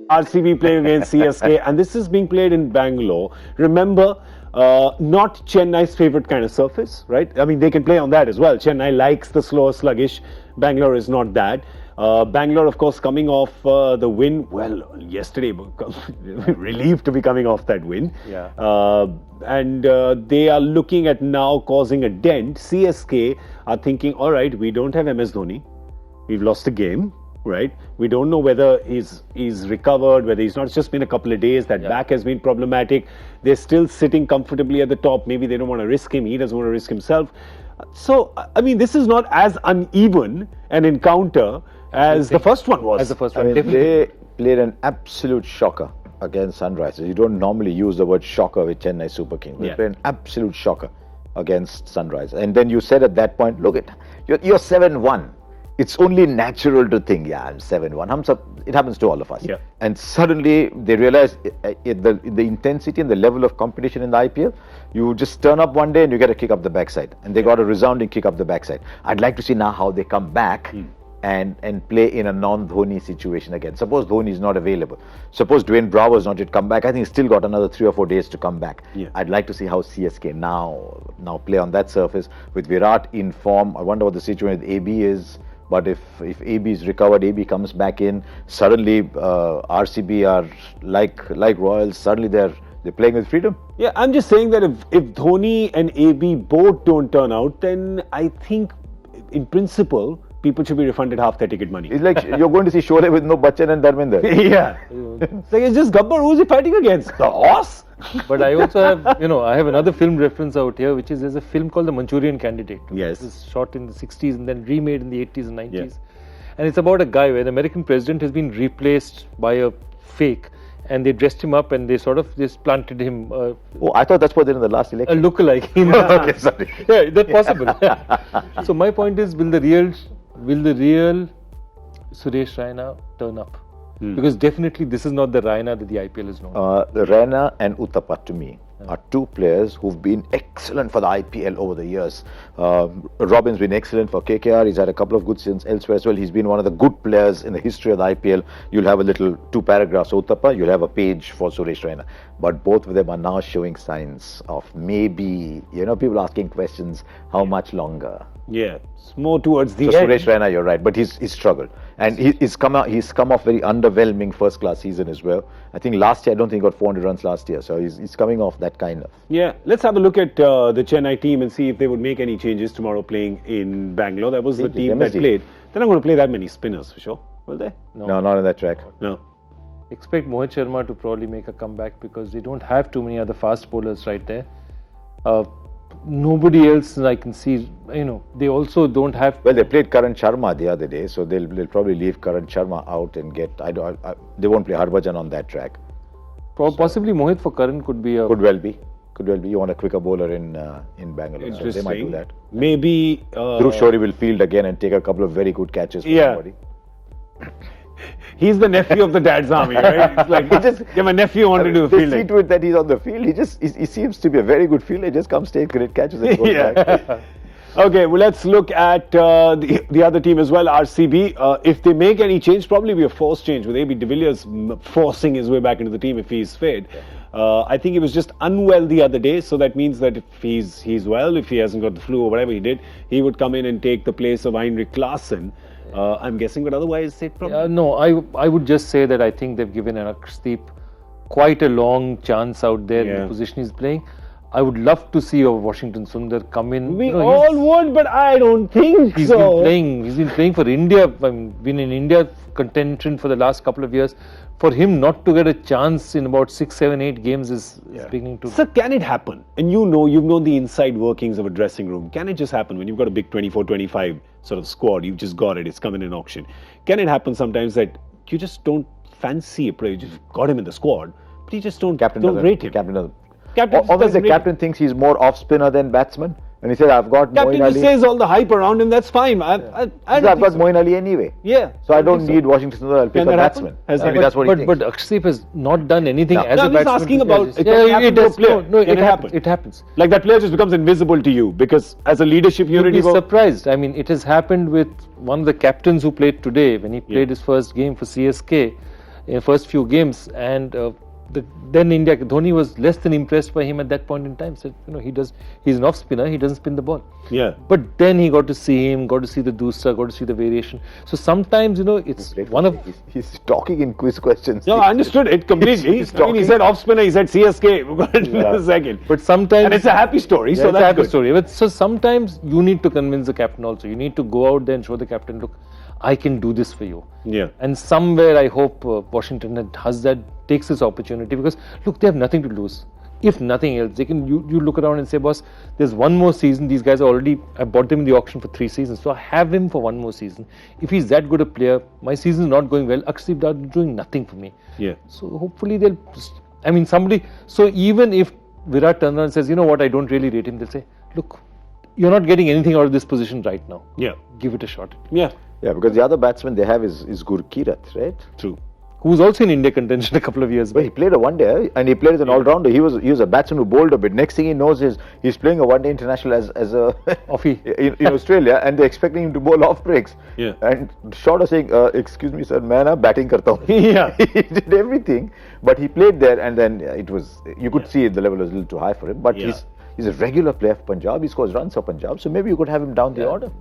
RCB playing against CSK, and this is being played in Bangalore. Remember, not Chennai's favorite kind of surface, right? I mean, they can play on that as well. Chennai likes the slower, sluggish. Bangalore is not that. Bangalore, of course, coming off the win. Well, yesterday, relieved to be coming off that win. Yeah. And they are looking at now causing a dent. CSK are thinking, all right, we don't have MS Dhoni. We've lost a game, right? We don't know whether he's recovered, whether he's not. It's just been a couple of days. That back has been problematic. They're still sitting comfortably at the top. Maybe they don't want to risk him. He doesn't want to risk himself. So, I mean, this is not as uneven an encounter as the first one was. As the first one. I mean, they played an absolute shocker against Sunrisers. You don't normally use the word shocker with Chennai Super Kings. They played an absolute shocker against Sunrisers. And then you said at that point, look, you're 7-1. It's only natural to think, yeah, I'm 7-1. It happens to all of us. Yeah. And suddenly they realize the intensity and the level of competition in the IPL, you just turn up one day and you get a kick up the backside. And they got a resounding kick up the backside. I'd like to see now how they come back and play in a non-Dhoni situation again. Suppose Dhoni is not available. Suppose Dwayne Bravo is not yet come back. I think he's still got another 3 or 4 days to come back. Yeah. I'd like to see how CSK now play on that surface with Virat in form. I wonder what the situation with AB is. But if AB is recovered, AB comes back in, suddenly RCB are like Royals, suddenly they're playing with freedom. Yeah, I'm just saying that if Dhoni and AB both don't turn out, then I think in principle, people should be refunded half their ticket money. It's like you're going to see Sholay with no Bachchan and Dharminder. Yeah. It's like, it's just Gabbar. Who's he fighting against? The horse? But I also have, I have another film reference out here, which is there's a film called The Manchurian Candidate. Yes. It was shot in the 60s and then remade in the 80s and 90s. Yeah. And it's about a guy where the American president has been replaced by a fake, and they dressed him up and they sort of just planted him. I thought that's what they did in the last election. A lookalike. Okay, sorry. Yeah, that's possible. So my point is, will the real Suresh Raina turn up? Because definitely this is not the Raina that the IPL is known. The Raina and Uthappa to me are two players who've been excellent for the IPL over the years. Robin's been excellent for KKR. He's had a couple of good seasons elsewhere as well. He's been one of the good players in the history of the IPL. You'll have a little 2 paragraphs for Uthappa. You'll have a page for Suresh Raina. But both of them are now showing signs of maybe, people asking questions, how much longer? Yeah, it's more towards the so end. Suresh Raina, you're right, but he's struggled. And he's come off very underwhelming first class season as well. I think last year, I don't think he got 400 runs last year. So he's coming off that kind of. Yeah, let's have a look at the Chennai team and see if they would make any changes tomorrow playing in Bangalore. That was the team that played. They're not going to play that many spinners for sure, will they? No, not on that track. No. Expect Mohit Sharma to probably make a comeback because they don't have too many other fast bowlers right there. Nobody else I can see, they also don't have... Well, they played Karan Sharma the other day, so they'll probably leave Karan Sharma out and get... they won't play Harbhajan on that track. Possibly Mohit for Karan could be a... Could well be. You want a quicker bowler in Bangalore. So they might do that. Maybe... Dhruv Shorey will field again and take a couple of very good catches for somebody. He's the nephew of the dad's army, right? It's like, my nephew wanted to do fielding. They see to it that he's on the field. He seems to be a very good fielder. He just comes, take great catches and goes back. Okay, well, let's look at the other team as well, RCB. If they make any change, probably be a forced change with AB de Villiers forcing his way back into the team if he's fit. I think he was just unwell the other day, so that means that if he's well, if he hasn't got the flu or whatever he did, he would come in and take the place of Heinrich Klaassen. I'm guessing, but otherwise they'd probably... No, I would just say that I think they've given Arshdeep quite a long chance out there in the position he's playing. I would love to see a Washington Sundar come in. We all would, but I don't think he's been playing for India. Been in India contention for the last couple of years. For him not to get a chance in about 6, 7, 8 games is beginning to... Sir, can it happen? And you've known the inside workings of a dressing room. Can it just happen when you've got a big 24, 25 sort of squad? You've just got it. It's coming in auction. Can it happen sometimes that you just don't fancy a player? You just got him in the squad, but you just don't rate him. Obviously, the captain thinks he's more off-spinner than batsman. And he said, I've got Captain Moeen Ali. just says all the hype around him, that's fine. I've got Moeen Ali anyway. Yeah. So I don't need Washington Sundar, I'll pick a batsman. Maybe that's what he thinks. But Arshdeep has not done anything as a batsman. I'm just asking about it happens. Like that player just becomes invisible to you because as a leadership unit... You'd be surprised. I mean, it has happened with one of the captains who played today when he played his first game for CSK. in first few games, and then India, Dhoni was less than impressed by him at that point in time. Said, he's an off spinner, he doesn't spin the ball. Yeah. But then he got to see him, got to see the dusra, got to see the variation. So sometimes, it's one of... He's talking in quiz questions. No, I understood it completely. He's I mean, he said off spinner, he said CSK in a second. But sometimes... And it's a happy story, so it's that's a happy good. story. But so sometimes you need to convince the captain also. You need to go out there and show the captain, look, I can do this for you. Yeah. And somewhere I hope Washington takes this opportunity, because look, they have nothing to lose. If nothing else, they can. You look around and say, boss, there's one more season. These guys I bought them in the auction for 3 seasons, so I have him for one more season. If he's that good a player, my season is not going well. Akship is doing nothing for me. Yeah. So hopefully somebody. So even if Virat turns around and says, you know what, I don't really rate him, they'll say, look, you're not getting anything out of this position right now. Yeah. Give it a shot. Yeah. Yeah, because the other batsman they have is Gurkirat, right? True. Who was also in India contention a couple of years But back. he played a one-day and he played as an all-rounder. He was a batsman who bowled a bit. Next thing he knows is he's playing a one-day international as a Offie. in Australia, and they're expecting him to bowl off breaks. Yeah. And short of saying, excuse me, sir, मैं ना batting करता हूँ. Yeah. He did everything, but he played there, and then you could see the level was a little too high for him. But Yeah. he's a regular player for Punjab. He scores runs for Punjab, so maybe you could have him down the order.